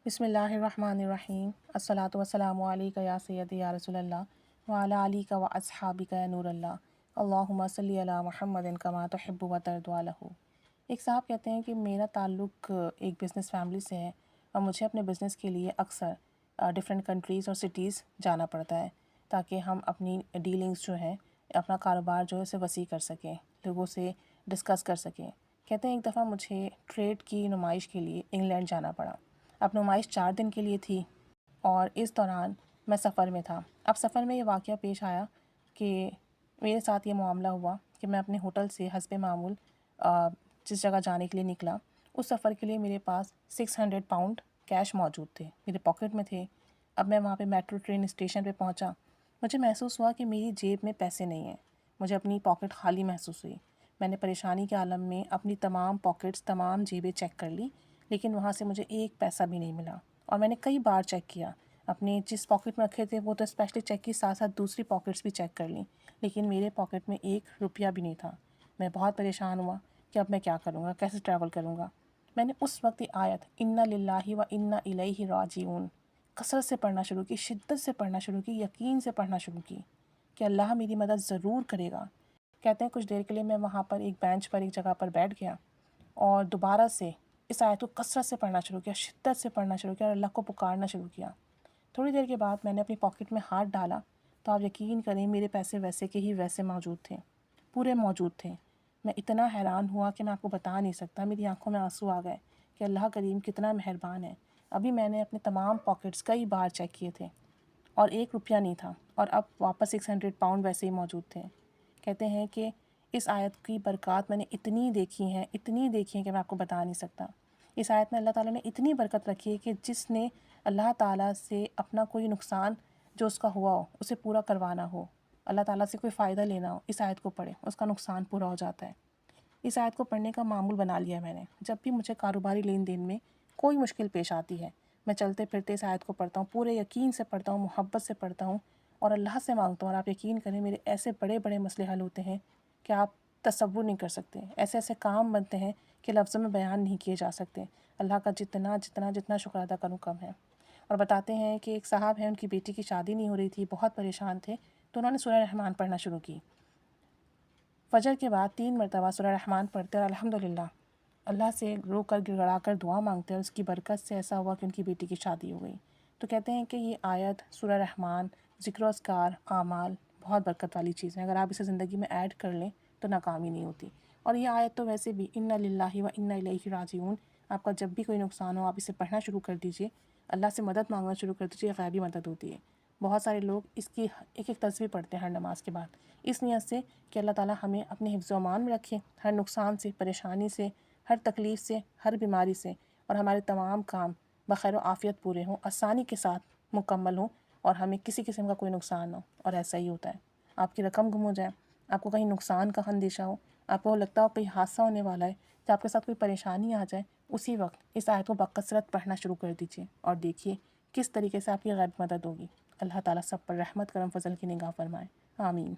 بسم اللہ الرحمن الرحیم الصلاۃ والسلام علیک یا سیدی یا رسول اللہ وعلی علیک و اصحابک یا نور اللہ اللہم صلی علی محمد کما تحب و ترضی لہ۔ ایک صاحب کہتے ہیں کہ میرا تعلق ایک بزنس فیملی سے ہے اور مجھے اپنے بزنس کے لیے اکثر ڈفرینٹ کنٹریز اور سٹیز جانا پڑتا ہے تاکہ ہم اپنی ڈیلنگز جو ہیں اپنا کاروبار جو ہے اسے وسیع کر سکیں، لوگوں سے ڈسکس کر سکیں۔ کہتے ہیں ایک دفعہ مجھے ٹریڈ کی نمائش کے لیے انگلینڈ جانا پڑا۔ اب نمائش 4 دن کے لیے تھی اور اس دوران میں سفر میں تھا۔ اب سفر میں یہ واقعہ پیش آیا کہ میرے ساتھ یہ معاملہ ہوا کہ میں اپنے ہوٹل سے حسب معمول جس جگہ جانے کے لیے نکلا، اس سفر کے لیے میرے پاس 600 پاؤنڈ کیش موجود تھے، میرے پاکٹ میں تھے۔ اب میں وہاں پہ میٹرو ٹرین اسٹیشن پہ پہنچا، مجھے محسوس ہوا کہ میری جیب میں پیسے نہیں ہیں، مجھے اپنی پاکٹ خالی محسوس ہوئی۔ میں نے پریشانی کے عالم میں اپنی تمام پاکٹس، تمام جیبیں چیک کر لی، لیکن وہاں سے مجھے ایک پیسہ بھی نہیں ملا۔ اور میں نے کئی بار چیک کیا، اپنے جس پاکٹ میں رکھے تھے وہ تو اسپیشلی چیک کی، ساتھ ساتھ دوسری پاکٹس بھی چیک کر لیں، لیکن میرے پاکٹ میں 1 روپیہ بھی نہیں تھا۔ میں بہت پریشان ہوا کہ اب میں کیا کروں گا، کیسے ٹریول کروں گا۔ میں نے اس وقت یہ آیت انا للہ و انا الیہ راجعون کثرت سے پڑھنا شروع کی، شدت سے پڑھنا شروع کی، یقین سے پڑھنا شروع کی کہ اللہ میری مدد ضرور کرے گا۔ کہتے ہیں کچھ دیر کے لیے میں وہاں پر ایک بینچ پر ایک جگہ پر بیٹھ گیا اور دوبارہ سے اس آیت کو کثرت سے پڑھنا شروع کیا، شدت سے پڑھنا شروع کیا اور اللہ کو پکارنا شروع کیا۔ تھوڑی دیر کے بعد میں نے اپنی پاکٹ میں ہاتھ ڈالا تو آپ یقین کریں میرے پیسے ویسے کے ہی ویسے موجود تھے، پورے موجود تھے۔ میں اتنا حیران ہوا کہ میں آپ کو بتا نہیں سکتا، میری آنکھوں میں آنسو آ گئے کہ اللہ کریم کتنا مہربان ہے۔ ابھی میں نے اپنے تمام پاکٹس کئی بار چیک کیے تھے اور 1 روپیہ نہیں تھا، اور اب واپس 600 پاؤنڈ ویسے ہی موجود تھے۔ کہتے ہیں کہ اس آیت کی برکات میں نے اتنی دیکھی ہیں کہ میں آپ کو بتا نہیں سکتا۔ اس آیت میں اللہ تعالیٰ نے اتنی برکت رکھی ہے کہ جس نے اللہ تعالیٰ سے اپنا کوئی نقصان جو اس کا ہوا ہو اسے پورا کروانا ہو، اللہ تعالیٰ سے کوئی فائدہ لینا ہو، اس آیت کو پڑھے، اس کا نقصان پورا ہو جاتا ہے۔ اس آیت کو پڑھنے کا معمول بنا لیا میں نے۔ جب بھی مجھے کاروباری لین دین میں کوئی مشکل پیش آتی ہے، میں چلتے پھرتے اس آیت کو پڑھتا ہوں، پورے یقین سے پڑھتا ہوں، محبت سے پڑھتا ہوں اور اللہ سے مانگتا ہوں، اور آپ یقین کریں میرے ایسے بڑے بڑے مسئلے حل ہوتے ہیں کہ آپ تصور نہیں کر سکتے۔ ایسے ایسے کام بنتے ہیں کہ لفظوں میں بیان نہیں کیے جا سکتے۔ اللہ کا جتنا شکر ادا کروں کم ہے۔ اور بتاتے ہیں کہ ایک صاحب ہیں، ان کی بیٹی کی شادی نہیں ہو رہی تھی، بہت پریشان تھے، تو انہوں نے سورہ رحمان پڑھنا شروع کی۔ فجر کے بعد 3 مرتبہ سورہ رحمان پڑھتے اور الحمدللہ اللہ سے رو کر گڑ گڑا کر دعا مانگتے ہیں، اور اس کی برکت سے ایسا ہوا کہ ان کی بیٹی کی شادی ہو گئی۔ تو کہتے ہیں کہ یہ آیت، سورہ رحمان، ذکر و اذکار، اعمال بہت برکت والی چیز ہے، اگر آپ اسے زندگی میں ایڈ کر لیں تو ناکامی نہیں ہوتی۔ اور یہ آیت تو ویسے بھی انا للہ و انا الیہ راجعون، آپ کا جب بھی کوئی نقصان ہو آپ اسے پڑھنا شروع کر دیجئے، اللہ سے مدد مانگنا شروع کر دیجئے، غیبی مدد ہوتی ہے۔ بہت سارے لوگ اس کی ایک ایک تصویر پڑھتے ہیں ہر نماز کے بعد، اس نیت سے کہ اللہ تعالیٰ ہمیں اپنے حفظ و امان میں رکھے، ہر نقصان سے، پریشانی سے، ہر تکلیف سے، ہر بیماری سے، اور ہمارے تمام کام بخیر و عافیت پورے ہوں، آسانی کے ساتھ مکمل ہوں، اور ہمیں کسی قسم کا کوئی نقصان نہ ہو۔ اور ایسا ہی ہوتا ہے، آپ کی رقم گم ہو جائے، آپ کو کہیں نقصان کا اندیشہ ہو، آپ کو لگتا ہو کوئی حادثہ ہونے والا ہے، یا آپ کے ساتھ کوئی پریشانی آ جائے، اسی وقت اس آیت کو بکثرت پڑھنا شروع کر دیجیے اور دیکھیے کس طریقے سے آپ کی غیب مدد ہوگی۔ اللہ تعالیٰ سب پر رحمت، کرم، فضل کی نگاہ فرمائے، آمین۔